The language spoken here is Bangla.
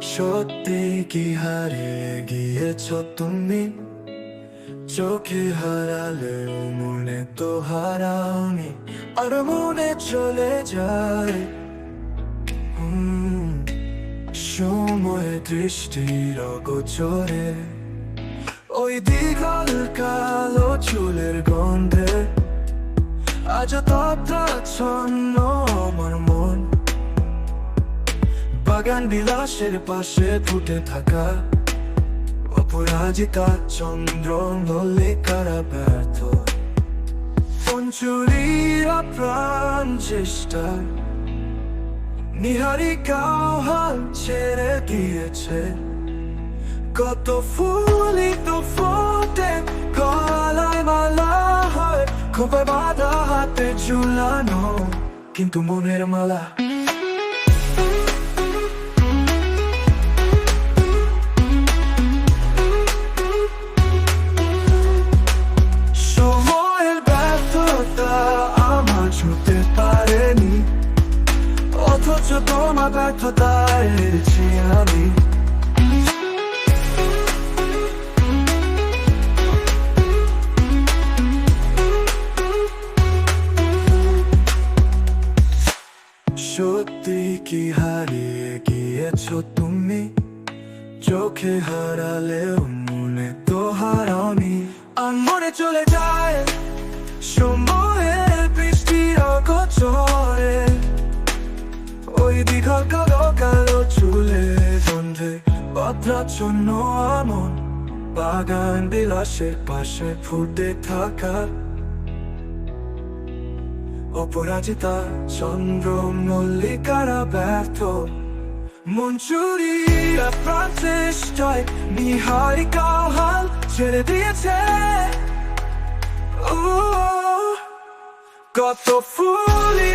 সত্যি কি হারিয়ে গিয়েছ তুমি? চোখে হারালেও মনে তো হারাওনি, আর মনে চলে যায় সময় দৃষ্টির অগোচরে। ওই দীঘল কালো চুলের গন্ধে আজ তপ্রাচ্ছন্ন আমার মন। বাগান বিলাসের পাশে ফুটে থাকা অপরাজিতা চন্দ্র মল্লিকারা ব্যর্থ। পঞ্চুরিরা প্রাণ চেষ্টা নিহারিকাও হাল ছেড়ে দিয়েছে। কত ফুলই তো ফোটে, গলায় মালা হয়, খোপে বাঁধা হাতে ঝুলানো, কিন্তু মনের মালা সময়ের ব্যর্থতা আমার ছুঁতে পারেনি, অথচ তোমার ব্যর্থতায় হেরেছি আমি। সত্যি কি হারিয়ে গিয়েছ তুমি? চোখে হারালেও মনে তো হারাওনি, আর মনে চলে যায় সময়ের বৃষ্টির অগোচরে। ওই দীঘল কালো কালো চুলের গন্ধে অদ্রাচ্ছন্ন আমন, বাগান বিলাসের পাশে ফুটে থাকা অপরাজিতা চন্দ্র মল্লিকারা ব্যর্থ। মঞ্জুরিরা প্রাণ চেষ্টায় নিহারিকা হাল ছেড়ে দিয়েছে। কত ফুলই